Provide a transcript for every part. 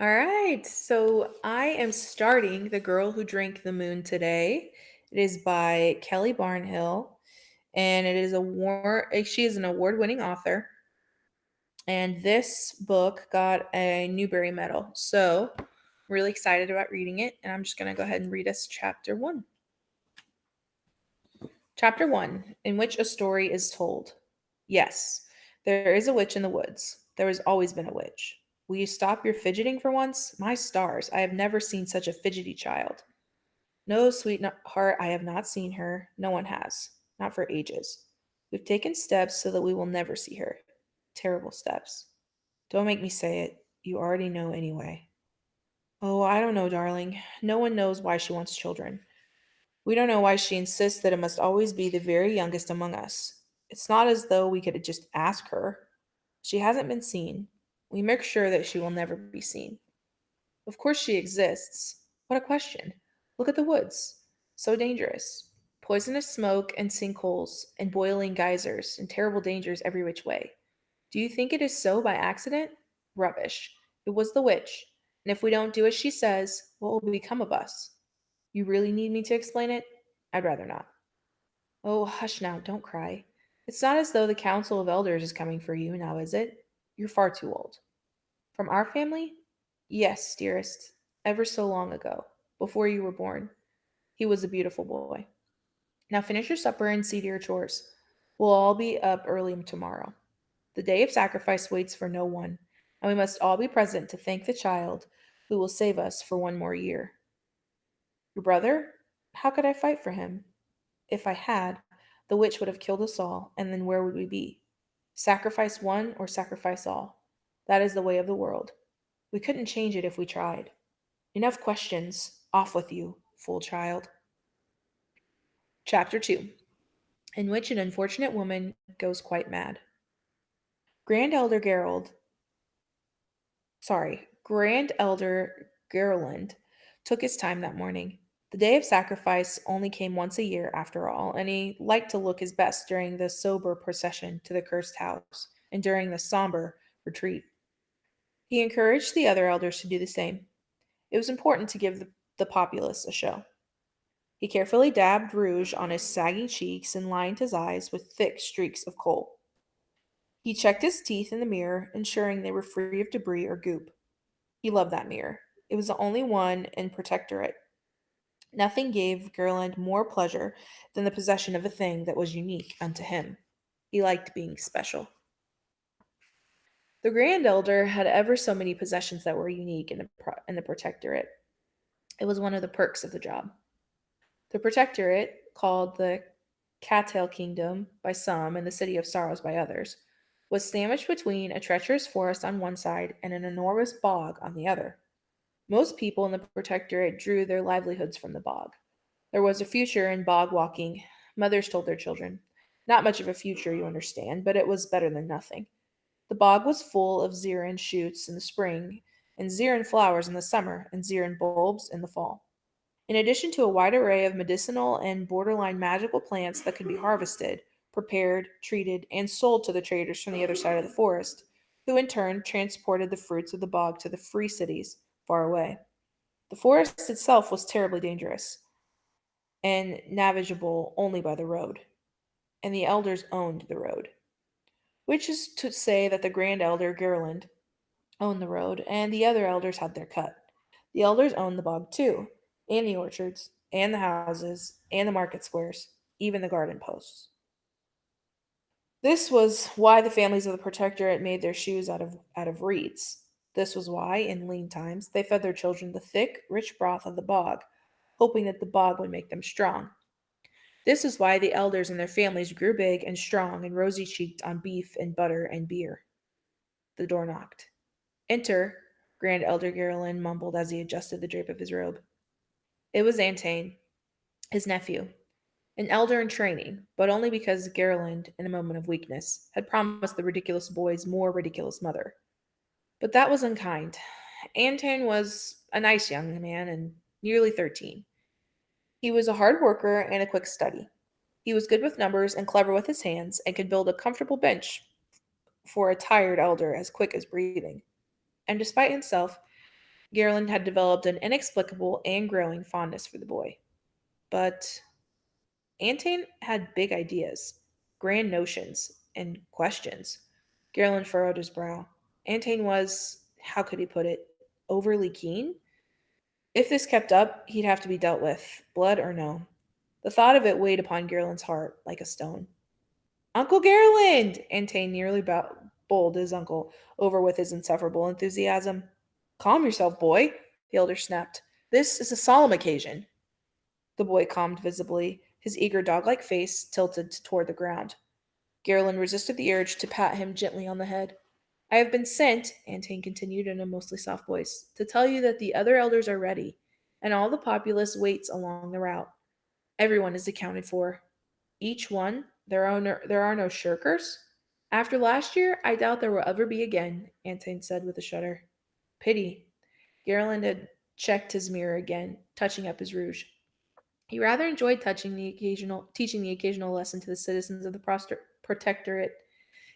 All right, so I am starting The Girl Who Drank the Moon today. It is by Kelly Barnhill, and she is an award-winning author, and this book got a Newbery Medal. So, I'm really excited about reading it, and I'm just going to go ahead and read us chapter 1. Chapter 1, in which a story is told. Yes, there is a witch in the woods. There has always been a witch. Will you stop your fidgeting for once? My stars, I have never seen such a fidgety child. No, sweetheart, I have not seen her. No one has. Not for ages. We've taken steps so that we will never see her. Terrible steps. Don't make me say it. You already know anyway. Oh, I don't know, darling. No one knows why she wants children. We don't know why she insists that it must always be the very youngest among us. It's not as though we could just ask her. She hasn't been seen. We make sure that she will never be seen. Of course she exists. What a question. Look at the woods. So dangerous. Poisonous smoke and sinkholes and boiling geysers and terrible dangers every which way. Do you think it is so by accident? Rubbish. It was the witch. And if we don't do as she says, what will become of us? You really need me to explain it? I'd rather not. Oh, hush now, don't cry. It's not as though the Council of Elders is coming for you, now is it? You're far too old. From our family? Yes, dearest. Ever so long ago, before you were born. He was a beautiful boy. Now finish your supper and see to your chores. We'll all be up early tomorrow. The day of sacrifice waits for no one, and we must all be present to thank the child who will save us for one more year. Your brother? How could I fight for him? If I had, the witch would have killed us all, and then where would we be? Sacrifice one or sacrifice all. That is the way of the world. We couldn't change it if we tried. Enough questions. Off with you, fool child. Chapter 2, in which an unfortunate woman goes quite mad. Grand Elder Gerald, Grand Elder Gerland took his time that morning. The day of sacrifice only came once a year, after all, and he liked to look his best during the sober procession to the cursed house and during the somber retreat. He encouraged the other elders to do the same. It was important to give the populace a show. He carefully dabbed rouge on his sagging cheeks and lined his eyes with thick streaks of coal. He checked his teeth in the mirror, ensuring they were free of debris or goop. He loved that mirror. It was the only one in Protectorate. Nothing gave Gerland more pleasure than the possession of a thing that was unique unto him. He liked being special. The Grand Elder had ever so many possessions that were unique in the Protectorate. It was one of the perks of the job. The Protectorate, called the Cattail Kingdom by some and the City of Sorrows by others, was sandwiched between a treacherous forest on one side and an enormous bog on the other. Most people in the Protectorate drew their livelihoods from the bog. There was a future in bog walking, mothers told their children. Not much of a future, you understand, but it was better than nothing. The bog was full of zerin shoots in the spring, and zerin flowers in the summer, and zerin bulbs in the fall. In addition to a wide array of medicinal and borderline magical plants that could be harvested, prepared, treated, and sold to the traders from the other side of the forest, who in turn transported the fruits of the bog to the free cities far away. The forest itself was terribly dangerous and navigable only by the road, and the elders owned the road, which is to say that the Grand Elder Gerland owned the road, and the other elders had their cut. The elders owned the bog too, and the orchards, and the houses, and the market squares, even the garden posts. This was why the families of the Protectorate made their shoes out of reeds. This was why, in lean times, they fed their children the thick, rich broth of the bog, hoping that the bog would make them strong. This is why the elders and their families grew big and strong and rosy cheeked on beef and butter and beer. The door knocked. Enter, Grand Elder Gerlin mumbled as he adjusted the drape of his robe. It was Antane, his nephew, an elder in training, but only because Gerland, in a moment of weakness, had promised the ridiculous boy's more ridiculous mother. But that was unkind. Antane was a nice young man and nearly 13. He was a hard worker and a quick study. He was good with numbers and clever with his hands and could build a comfortable bench for a tired elder as quick as breathing. And despite himself, Gerlin had developed an inexplicable and growing fondness for the boy. But Antane had big ideas, grand notions, and questions. Gerlin furrowed his brow. Antane was, how could he put it, overly keen? If this kept up, he'd have to be dealt with, blood or no. The thought of it weighed upon Gerlin's heart like a stone. Uncle Gerland! Antane nearly bowled his uncle over with his insufferable enthusiasm. Calm yourself, boy, the elder snapped. This is a solemn occasion. The boy calmed visibly, his eager dog-like face tilted toward the ground. Gerland resisted the urge to pat him gently on the head. I have been sent, Antane continued in a mostly soft voice, to tell you that the other elders are ready, and all the populace waits along the route. Everyone is accounted for. Each one, there are no shirkers. After last year, I doubt there will ever be again, Antane said with a shudder. Pity. Gerland had checked his mirror again, touching up his rouge. He rather enjoyed teaching the occasional lesson to the citizens of the protectorate.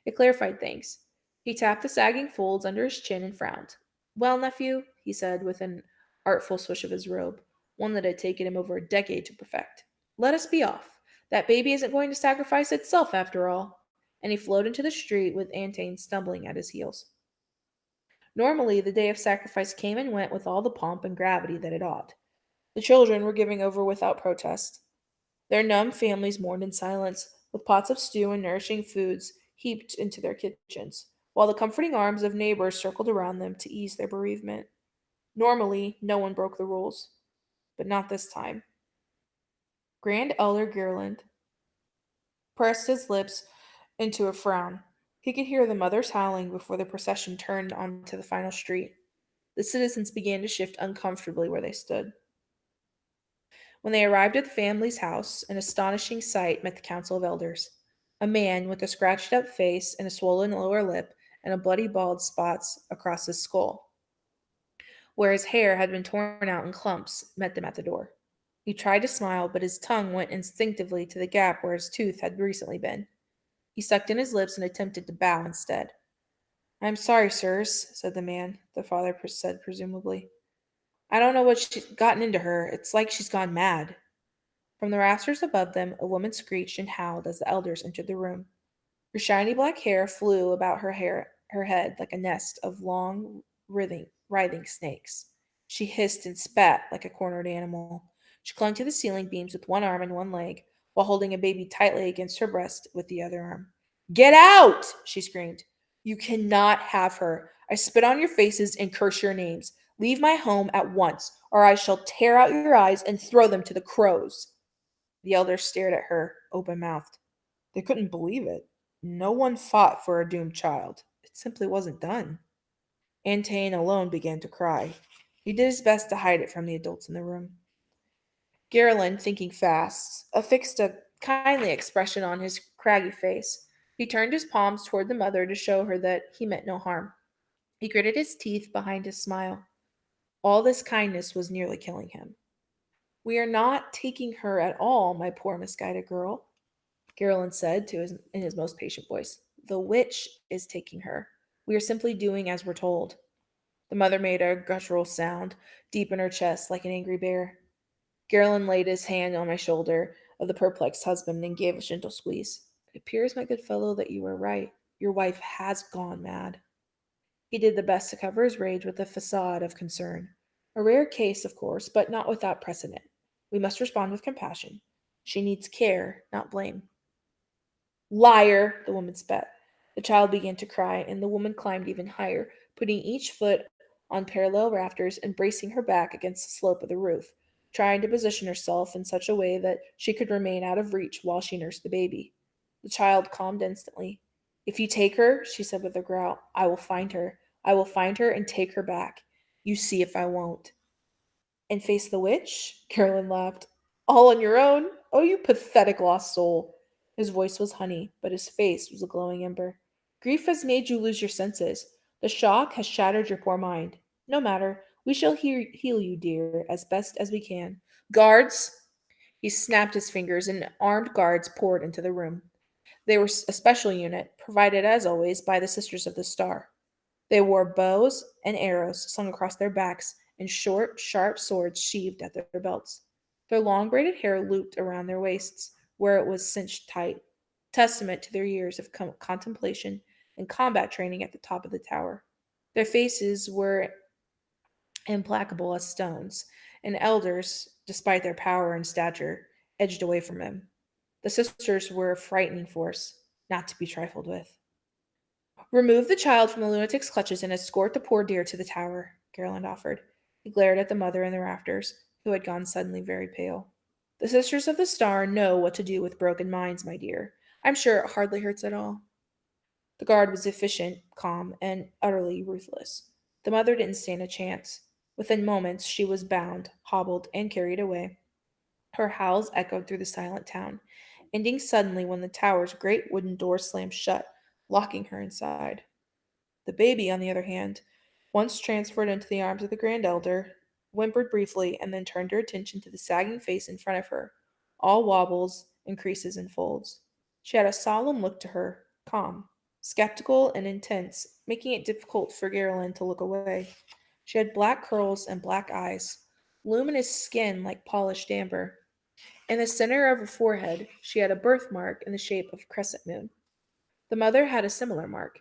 It clarified things. He tapped the sagging folds under his chin and frowned. Well, nephew, he said with an artful swish of his robe, one that had taken him over a decade to perfect. Let us be off. That baby isn't going to sacrifice itself after all. And he flowed into the street with Antane stumbling at his heels. Normally, the day of sacrifice came and went with all the pomp and gravity that it ought. The children were giving over without protest. Their numb families mourned in silence, with pots of stew and nourishing foods heaped into their kitchens, while the comforting arms of neighbors circled around them to ease their bereavement. Normally, no one broke the rules, but not this time. Grand Elder Gerland pressed his lips into a frown. He could hear the mothers howling before the procession turned onto the final street. The citizens began to shift uncomfortably where they stood. When they arrived at the family's house, an astonishing sight met the council of elders. A man with a scratched up face and a swollen lower lip and a bloody bald spots across his skull, where his hair had been torn out in clumps, met them at the door. He tried to smile, but his tongue went instinctively to the gap where his tooth had recently been. He sucked in his lips and attempted to bow instead. I am sorry, sirs, said the man, the father said presumably. I don't know what's gotten into her. It's like she's gone mad. From the rafters above them, a woman screeched and howled as the elders entered the room. Her shiny black hair flew about her head like a nest of long, writhing snakes. She hissed and spat like a cornered animal. She clung to the ceiling beams with one arm and one leg, while holding a baby tightly against her breast with the other arm. Get out! She screamed. You cannot have her. I spit on your faces and curse your names. Leave my home at once, or I shall tear out your eyes and throw them to the crows. The elders stared at her, open mouthed. They couldn't believe it. No one fought for a doomed child. It simply wasn't done. Antane alone began to cry. He did his best to hide it from the adults in the room. Gerlin, thinking fast, affixed a kindly expression on his craggy face. He turned his palms toward the mother to show her that he meant no harm. He gritted his teeth behind his smile. All this kindness was nearly killing him. We are not taking her at all, my poor misguided girl, Gerlin said in his most patient voice. The witch is taking her. We are simply doing as we're told. The mother made a guttural sound, deep in her chest, like an angry bear. Gerlin laid his hand on my shoulder of the perplexed husband and gave a gentle squeeze. It appears, my good fellow, that you were right. Your wife has gone mad. He did the best to cover his rage with a facade of concern. A rare case, of course, but not without precedent. We must respond with compassion. She needs care, not blame. Liar, the woman spat. The child began to cry, and the woman climbed even higher, putting each foot on parallel rafters and bracing her back against the slope of the roof, trying to position herself in such a way that she could remain out of reach while she nursed the baby. The child calmed instantly. If you take her, she said with a growl, I will find her. I will find her and take her back. You see if I won't. And face the witch? Carolyn laughed. All on your own? Oh, you pathetic lost soul. His voice was honey, but his face was a glowing ember. Grief has made you lose your senses. The shock has shattered your poor mind. No matter. We shall heal you, dear, as best as we can. Guards! He snapped his fingers, and armed guards poured into the room. They were a special unit, provided as always by the Sisters of the Star. They wore bows and arrows slung across their backs and short, sharp swords sheathed at their belts. Their long braided hair looped around their waists, where it was cinched tight, testament to their years of contemplation and combat training at the top of the tower. Their faces were implacable as stones, and elders, despite their power and stature, edged away from him. The sisters were a frightening force, not to be trifled with. Remove the child from the lunatic's clutches and escort the poor dear to the tower, Garland offered. He glared at the mother in the rafters, who had gone suddenly very pale. The Sisters of the Star know what to do with broken minds, my dear. I'm sure it hardly hurts at all. The guard was efficient, calm, and utterly ruthless. The mother didn't stand a chance. Within moments, she was bound, hobbled, and carried away. Her howls echoed through the silent town, ending suddenly when the tower's great wooden door slammed shut, locking her inside. The baby, on the other hand, once transferred into the arms of the Grand Elder, whimpered briefly and then turned her attention to the sagging face in front of her, all wobbles and creases and folds. She had a solemn look to her, calm, skeptical, and intense, making it difficult for Garland to look away. She had black curls and black eyes, luminous skin like polished amber. In the center of her forehead, she had a birthmark in the shape of a crescent moon. The mother had a similar mark.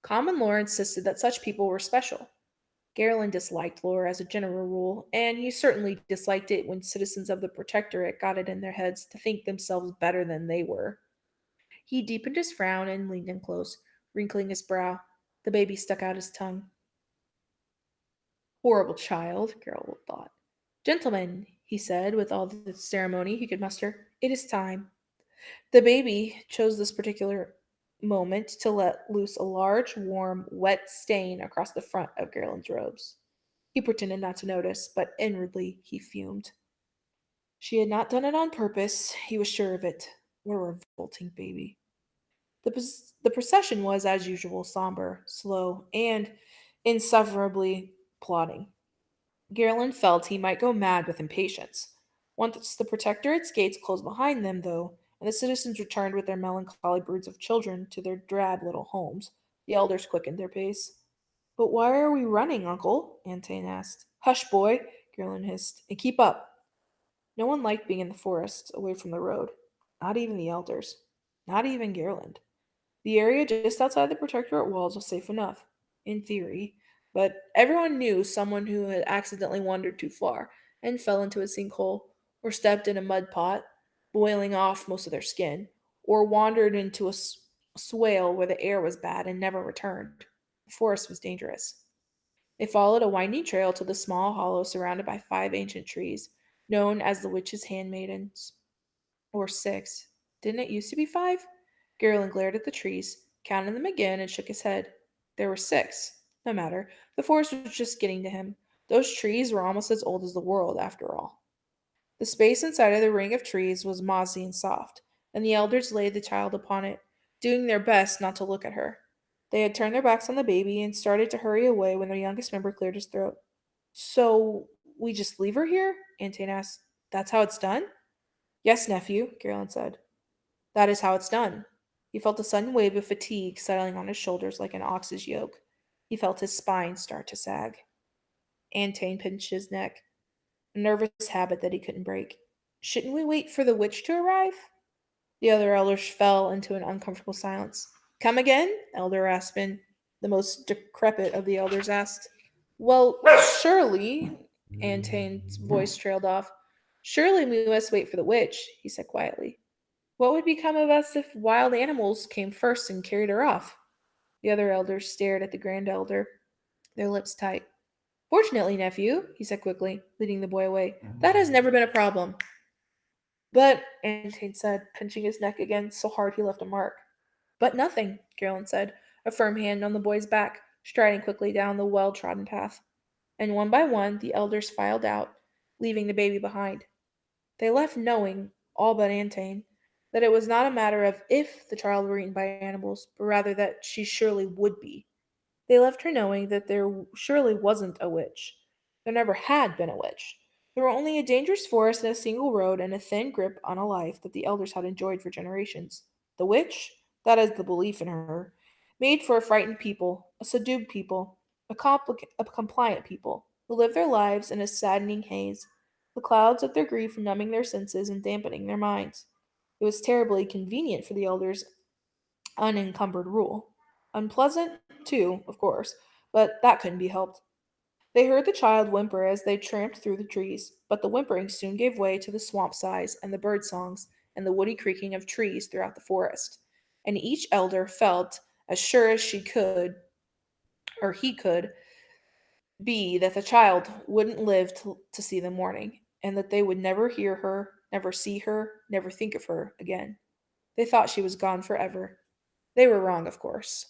Common lore insisted that such people were special. Garland disliked lore as a general rule, and he certainly disliked it when citizens of the Protectorate got it in their heads to think themselves better than they were. He deepened his frown and leaned in close, wrinkling his brow. The baby stuck out his tongue. Horrible child, Gerald thought. Gentlemen, he said with all the ceremony he could muster, it is time. The baby chose this particular moment to let loose a large, warm, wet stain across the front of Garland's robes. He pretended not to notice, but inwardly he fumed. She had not done it on purpose, he was sure of it. What a revolting baby. The procession was, as usual, somber, slow, and insufferably plodding. Garland felt he might go mad with impatience. Once the Protectorate's gates closed behind them, though, and the citizens returned with their melancholy broods of children to their drab little homes, the elders quickened their pace. But why are we running, uncle? Antane asked. Hush, boy, Garland hissed, and keep up. No one liked being in the forest, away from the road. Not even the elders. Not even Garland. The area just outside the Protectorate walls was safe enough, in theory, but everyone knew someone who had accidentally wandered too far and fell into a sinkhole, or stepped in a mud pot, boiling off most of their skin, or wandered into a swale where the air was bad and never returned. The forest was dangerous. They followed a winding trail to the small hollow surrounded by 5 ancient trees, known as the Witch's Handmaidens. Or 6. Didn't it used to be 5? Garland glared at the trees, counted them again, and shook his head. There were 6. No matter. The forest was just getting to him. Those trees were almost as old as the world, after all. The space inside of the ring of trees was mossy and soft, and the elders laid the child upon it, doing their best not to look at her. They had turned their backs on the baby and started to hurry away when their youngest member cleared his throat. So, we just leave her here? Antane asked. That's how it's done? Yes, nephew, Garland said. That is how it's done. He felt a sudden wave of fatigue settling on his shoulders like an ox's yoke. He felt his spine start to sag. Antane pinched his neck, a nervous habit that he couldn't break. Shouldn't we wait for the witch to arrive? The other elders fell into an uncomfortable silence. Come again? Elder Aspen, the most decrepit of the elders, asked. Well, surely, Antane's voice trailed off. Surely we must wait for the witch, he said quietly. What would become of us if wild animals came first and carried her off? The other elders stared at the grand elder, their lips tight. Fortunately, nephew, he said quickly, leading the boy away, that has never been a problem. But, Antane said, pinching his neck again so hard he left a mark. But nothing, Garland said, a firm hand on the boy's back, striding quickly down the well-trodden path. And one by one the elders filed out, leaving the baby behind. They left knowing, all but Antane, that it was not a matter of if the child were eaten by animals, but rather that she surely would be. They left her knowing that there surely wasn't a witch. There never had been a witch. There were only a dangerous forest and a single road and a thin grip on a life that the elders had enjoyed for generations. The witch, that is the belief in her, made for a frightened people, a subdued people, a compliant people, who live their lives in a saddening haze, the clouds of their grief numbing their senses and dampening their minds. It was terribly convenient for the elders' unencumbered rule. Unpleasant, too, of course, but that couldn't be helped. They heard the child whimper as they tramped through the trees, but the whimpering soon gave way to the swamp sighs and the bird songs and the woody creaking of trees throughout the forest. And each elder felt as sure as she could, or he could, be that the child wouldn't live to see the morning, and that they would never hear her, never see her, never think of her again. They thought she was gone forever. They were wrong, of course.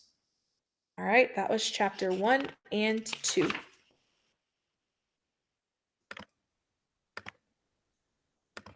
All right, that was chapter 1 and 2.